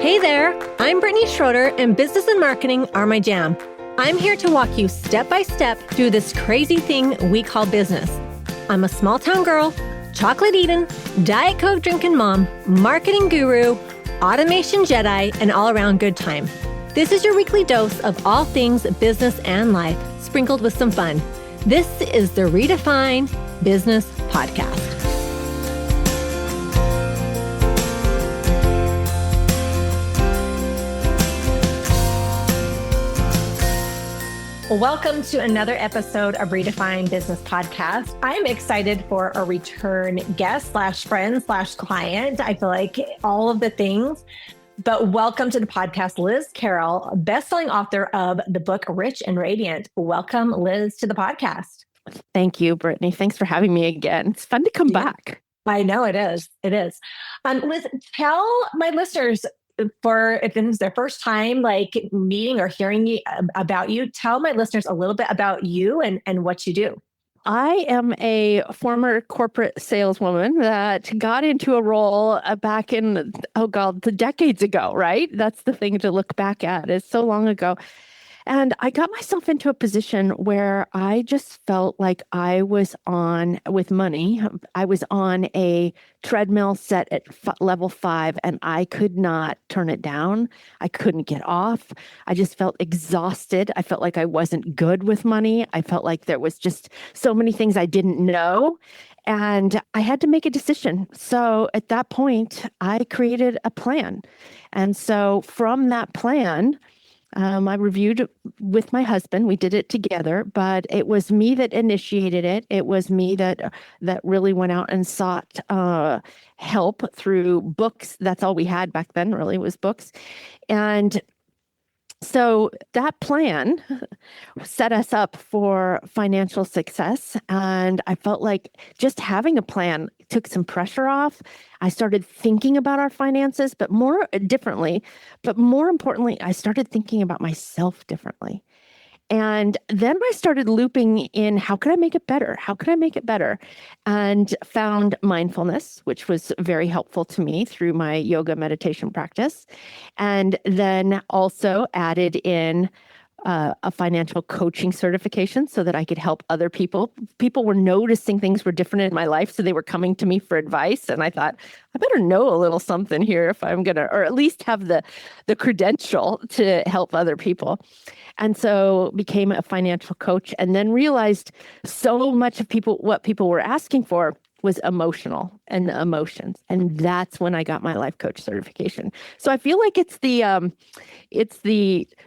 Hey there, I'm Brittany Schroeder, and business and marketing are my jam. I'm here to walk you step by step through this crazy thing we call business. I'm a small town girl, chocolate eating, Diet Coke drinking mom, marketing guru, automation Jedi, and all around good time. This is your weekly dose of all things business and life, sprinkled with some fun. This is the Redefine Business Podcast. Welcome to another episode of Redefine Business Podcast. I'm excited for a return guest / friend / client. I feel like all of the things, but welcome to the podcast, Liz Carroll, bestselling author of the book Rich and Radiant. Welcome, Liz, to the podcast. Thank you, Brittany. Thanks for having me again. It's fun to come back. I know it is. It is. Liz, tell my listeners, for if this is their first time meeting or hearing about you, tell my listeners a little bit about you and what you do. I am a former corporate saleswoman that got into a role back in, the decades ago, right? That's the thing to look back at. It's so long ago. And I got myself into a position where I just felt like I was on, with money, I was on a treadmill set at level 5, and I could not turn it down. I couldn't get off. I just felt exhausted. I felt like I wasn't good with money. I felt like there was just so many things I didn't know. And I had to make a decision. So at that point, I created a plan. And so from that plan, I reviewed with my husband. We did it together, but it was me that initiated it. It was me that really went out and sought help through books. That's all we had back then, really, was books. And so that plan set us up for financial success. And I felt like just having a plan took some pressure off. I started thinking about our finances, but more differently. But more importantly, I started thinking about myself differently. And then I started looping in, how could I make it better? How could I make it better? And found mindfulness, which was very helpful to me through my yoga meditation practice. And then also added in a financial coaching certification so that I could help other people. People were noticing things were different in my life, so they were coming to me for advice. And I thought, I better know a little something here if I'm going to, or at least have the credential to help other people. And so became a financial coach, and then realized so much of what people were asking for was emotional and emotions. And that's when I got my life coach certification. So I feel like it's the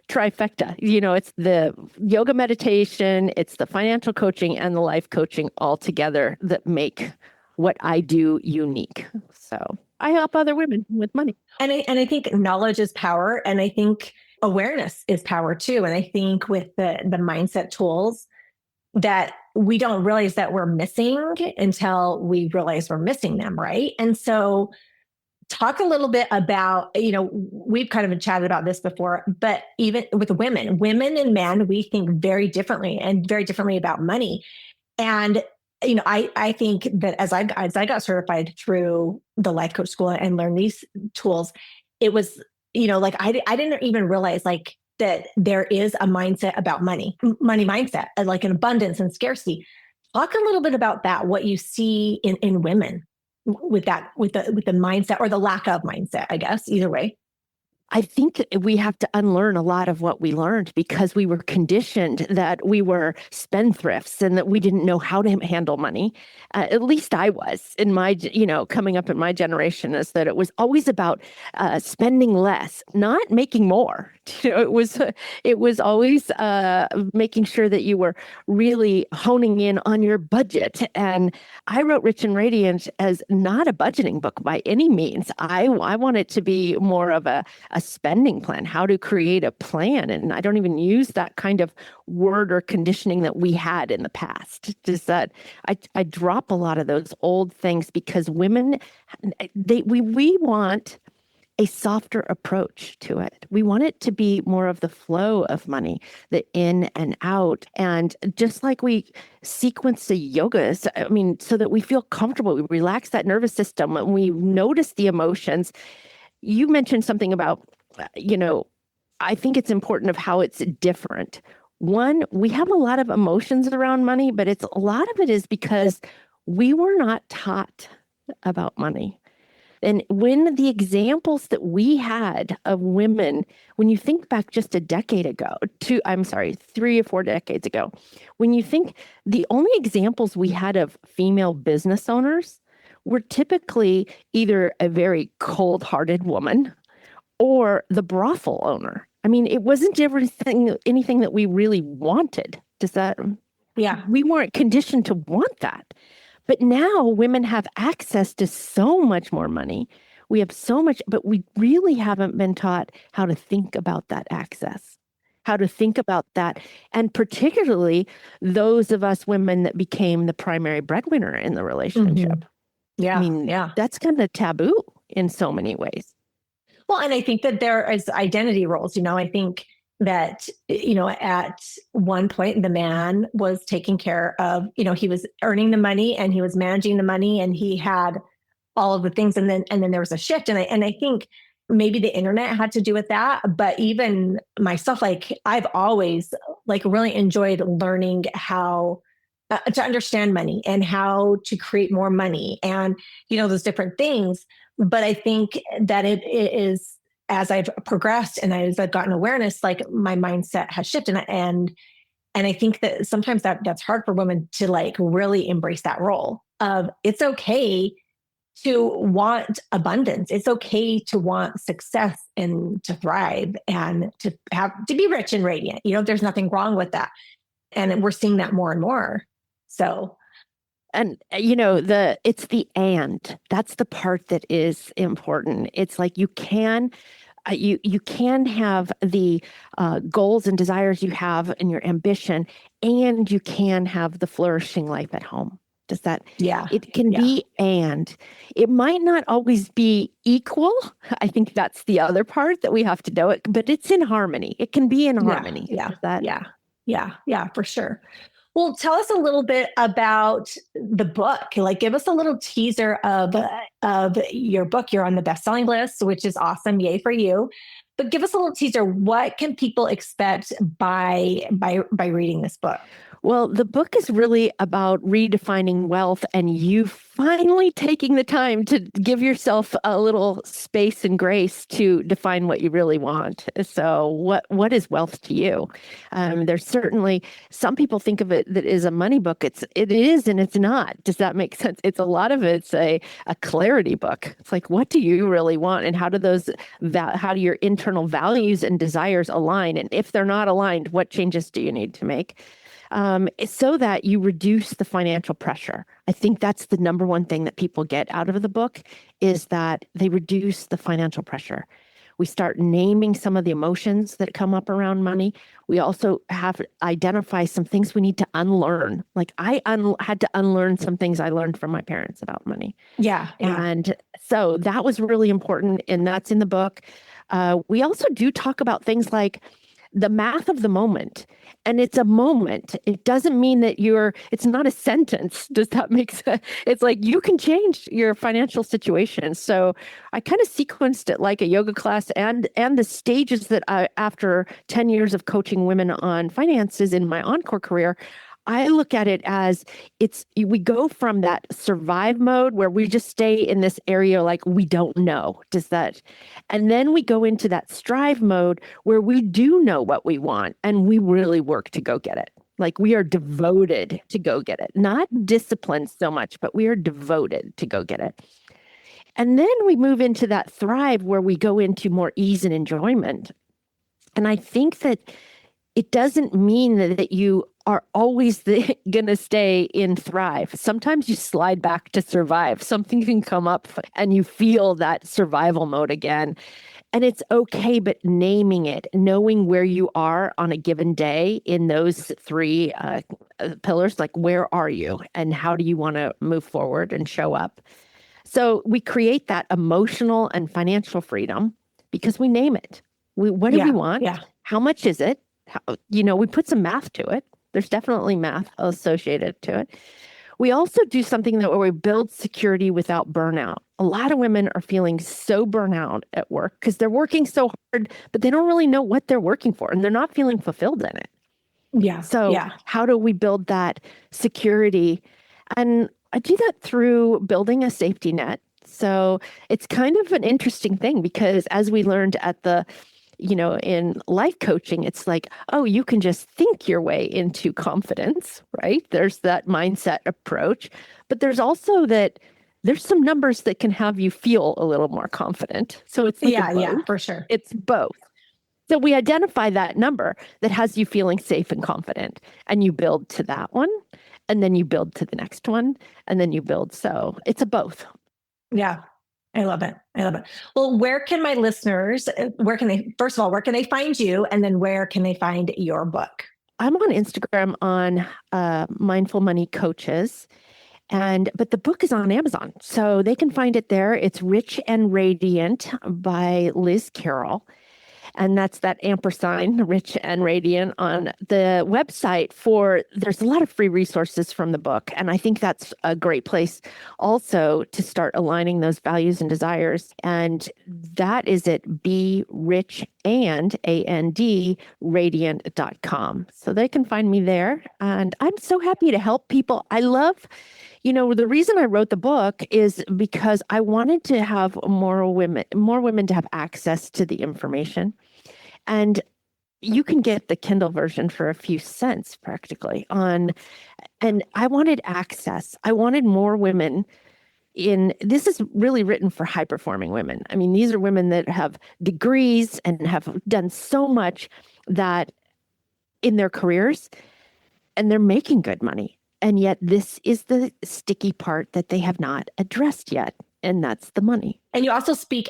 trifecta, it's the yoga meditation, it's the financial coaching and the life coaching all together that make what I do unique. So I help other women with money. And I think knowledge is power. And I think awareness is power too. And I think with the mindset tools that we don't realize that we're missing until we realize we're missing them, right? And so talk a little bit about, we've kind of chatted about this before, but even with women and men, we think very differently about money. And, I think that as I got certified through the life coach school and learned these tools, it was, I didn't even realize that there is a mindset about money mindset, like an abundance and scarcity. Talk a little bit about that, what you see in women with the mindset or the lack of mindset, I guess, either way. I think we have to unlearn a lot of what we learned because we were conditioned that we were spendthrifts and that we didn't know how to handle money. At least I was in my, coming up in my generation, is that it was always about spending less, not making more. It was always making sure that you were really honing in on your budget. And I wrote Rich and Radiant as not a budgeting book by any means. I want it to be more of a spending plan, how to create a plan. And I don't even use that kind of word or conditioning that we had in the past. Just that I drop a lot of those old things because women, we want a softer approach to it. We want it to be more of the flow of money, the in and out. And just like we sequence the yogas, so that we feel comfortable, we relax that nervous system, and we notice the emotions. you mentioned something about, I think it's important of how it's different. One, we have a lot of emotions around money, but a lot of it is because we were not taught about money. And when the examples that we had of women, when you think back just a decade ago, 3 or 4 decades ago, when you think the only examples we had of female business owners were typically either a very cold-hearted woman or the brothel owner. I mean, it wasn't anything that we really wanted. We weren't conditioned to want that. But now women have access to so much more money. We have so much, but we really haven't been taught how to think about that access, how to think about that. And particularly those of us women that became the primary breadwinner in the relationship. Mm-hmm. Yeah. I mean, that's kind of taboo in so many ways. Well, and I think that there is identity roles. I think that, at one point the man was taking care of, he was earning the money and he was managing the money and he had all of the things. And then there was a shift. And I think maybe the internet had to do with that. But even myself, I've always really enjoyed learning how to understand money and how to create more money and, those different things. But I think that it is, as I've progressed and as I've gotten awareness, my mindset has shifted. And I think that sometimes that's hard for women to really embrace that role of it's okay to want abundance. It's okay to want success and to thrive and to be rich and radiant. There's nothing wrong with that. And we're seeing that more and more. So. And, it's that's the part that is important. It's like you can have the goals and desires you have and your ambition, and you can have the flourishing life at home. Does that? Yeah. It can be, and it might not always be equal. I think that's the other part that we have to know it, but it's in harmony. It can be in harmony. Yeah, for sure. Well, tell us a little bit about the book. Give us a little teaser of your book. You're on the best-selling list, which is awesome. Yay for you. But give us a little teaser. What can people expect by reading this book? Well, the book is really about redefining wealth and you finally taking the time to give yourself a little space and grace to define what you really want. So what is wealth to you? There's certainly some people think of it that is a money book. It is and it's not. Does that make sense? It's a lot of it's a clarity book. It's like, what do you really want? And how do your internal values and desires align? And if they're not aligned, what changes do you need to make? So that you reduce the financial pressure. I think that's the number one thing that people get out of the book is that they reduce the financial pressure. We start naming some of the emotions that come up around money. We also have to identify some things we need to unlearn. I had to unlearn some things I learned from my parents about money. Yeah. And so that was really important, and that's in the book. We also do talk about things like the math of the moment. And it's a moment. It doesn't mean that it's not a sentence. Does that make sense? It's like you can change your financial situation. So I kind of sequenced it like a yoga class and the stages that after 10 years of coaching women on finances in my Encore career, I look at it as we go from that survive mode where we just stay in this area like we don't know. And then we go into that strive mode where we do know what we want and we really work to go get it. We are devoted to go get it, not disciplined so much, but we are devoted to go get it. And then we move into that thrive where we go into more ease and enjoyment. And I think that it doesn't mean that you are always going to stay in thrive. Sometimes you slide back to survive. Something can come up and you feel that survival mode again. And it's okay, but naming it, knowing where you are on a given day in those 3 pillars, where are you and how do you want to move forward and show up? So we create that emotional and financial freedom because we name it. What do we want? Yeah. How much is it? We put some math to it. There's definitely math associated to it. We also do something where we build security without burnout. A lot of women are feeling so burnout at work because they're working so hard, but they don't really know what they're working for and they're not feeling fulfilled in it. Yeah. So Yeah. how do we build that security? And I do that through building a safety net. So it's kind of an interesting thing because as we learned at the, in life coaching, it's like, oh, you can just think your way into confidence, right? There's that mindset approach, but there's also that there's some numbers that can have you feel a little more confident. So it's like Yeah, for sure. It's both. So we identify that number that has you feeling safe and confident, and you build to that one, and then you build to the next one, and then you build. So it's a both. Yeah. I love it. I love it. Well, where can my listeners, first of all, where can they find you? And then where can they find your book? I'm on Instagram on Mindful Money Coaches. But the book is on Amazon, so they can find it there. It's Rich and Radiant by Liz Carroll. And that's that ampersand, Rich and Radiant, on the website there's a lot of free resources from the book. And I think that's a great place also to start aligning those values and desires. And that is at Be Rich and radiant.com. So they can find me there. And I'm so happy to help people. I love, the reason I wrote the book is because I wanted to have more women to have access to the information. And you can get the Kindle version for a few cents practically and I wanted access. I wanted more women this is really written for high performing women. I mean, these are women that have degrees and have done so much that in their careers and they're making good money. And yet this is the sticky part that they have not addressed yet. And that's the money. And you also speak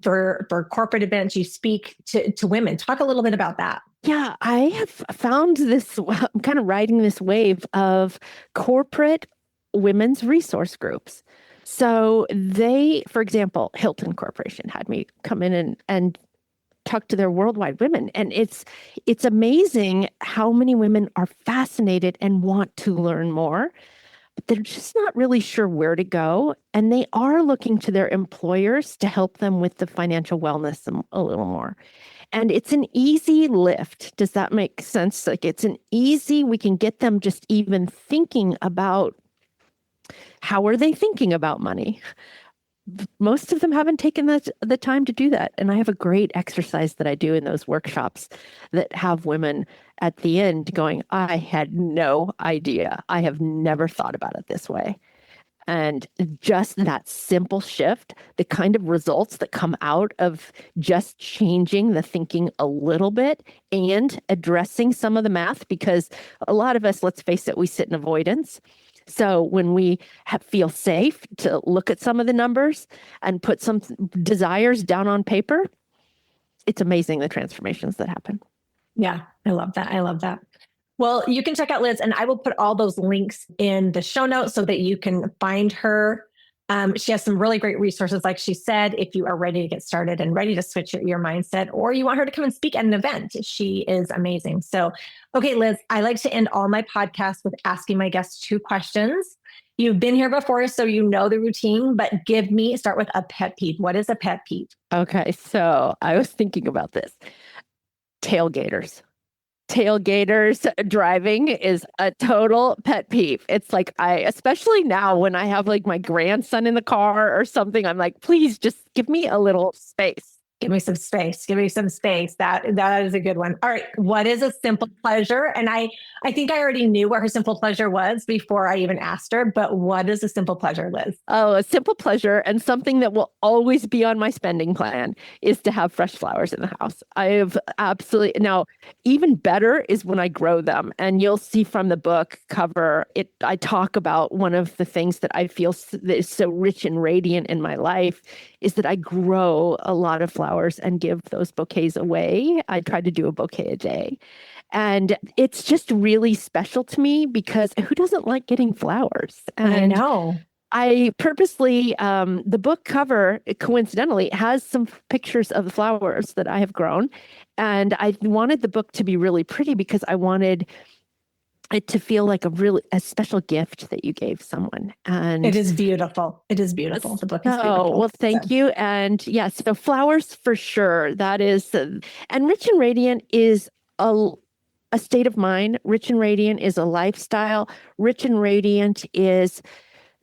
for corporate events, you speak to women. Talk a little bit about that. Yeah, I have found I'm kind of riding this wave of corporate women's resource groups. So for example, Hilton Corporation had me come in and talk to their worldwide women. And it's amazing how many women are fascinated and want to learn more. But they're just not really sure where to go. And they are looking to their employers to help them with the financial wellness a little more. And it's an easy lift. Does that make sense? Like we can get them just even thinking about how are they thinking about money? Most of them haven't taken the time to do that. And I have a great exercise that I do in those workshops that have women at the end going, I had no idea. I have never thought about it this way. And just that simple shift, the kind of results that come out of just changing the thinking a little bit and addressing some of the math, because a lot of us, let's face it, we sit in avoidance. So when we feel safe to look at some of the numbers and put some desires down on paper, it's amazing the transformations that happen. Yeah, I love that. I love that. Well, you can check out Liz, and I will put all those links in the show notes so that you can find her. She has some really great resources, like she said, if you are ready to get started and ready to switch your mindset, or you want her to come and speak at an event. She is amazing. So, okay, Liz, I like to end all my podcasts with asking my guests 2 questions. You've been here before, so you know the routine, but start with a pet peeve. What is a pet peeve? Okay, so I was thinking about this. Tailgaters driving is a total pet peeve. It's like especially now when I have like my grandson in the car or something, I'm like, please just give me a little space. Give me some space. Give me some space. That is a good one. All right. What is a simple pleasure? And I think I already knew what her simple pleasure was before I even asked her, but what is a simple pleasure, Liz? Oh, a simple pleasure and something that will always be on my spending plan is to have fresh flowers in the house. I have absolutely, now even better is when I grow them, and you'll see from the book cover I talk about one of the things that I feel that is so rich and radiant in my life is that I grow a lot of flowers and give those bouquets away. I try to do a bouquet a day. And it's just really special to me because who doesn't like getting flowers? And I know. I purposely, the book cover, coincidentally, has some pictures of the flowers that I have grown. And I wanted the book to be really pretty because I wanted to feel like a special gift that you gave someone. And it is beautiful. It is beautiful. The book is beautiful. Well, thank you. And yes, so flowers for sure. That is, and rich and radiant is a state of mind. Rich and radiant is a lifestyle. Rich and radiant is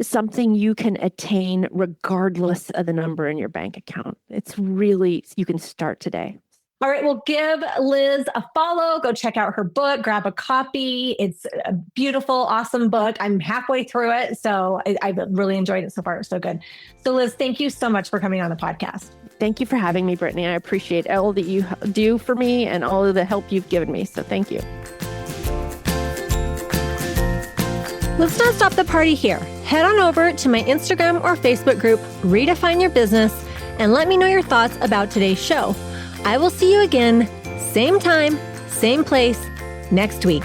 something you can attain regardless of the number in your bank account. It's really, you can start today. All right. Well, give Liz a follow. Go check out her book, grab a copy. It's a beautiful, awesome book. I'm halfway through it. So I've really enjoyed it so far. It's so good. So Liz, thank you so much for coming on the podcast. Thank you for having me, Brittany. I appreciate all that you do for me and all of the help you've given me. So thank you. Let's not stop the party here. Head on over to my Instagram or Facebook group, Redefine Your Business, and let me know your thoughts about today's show. I will see you again, same time, same place, next week.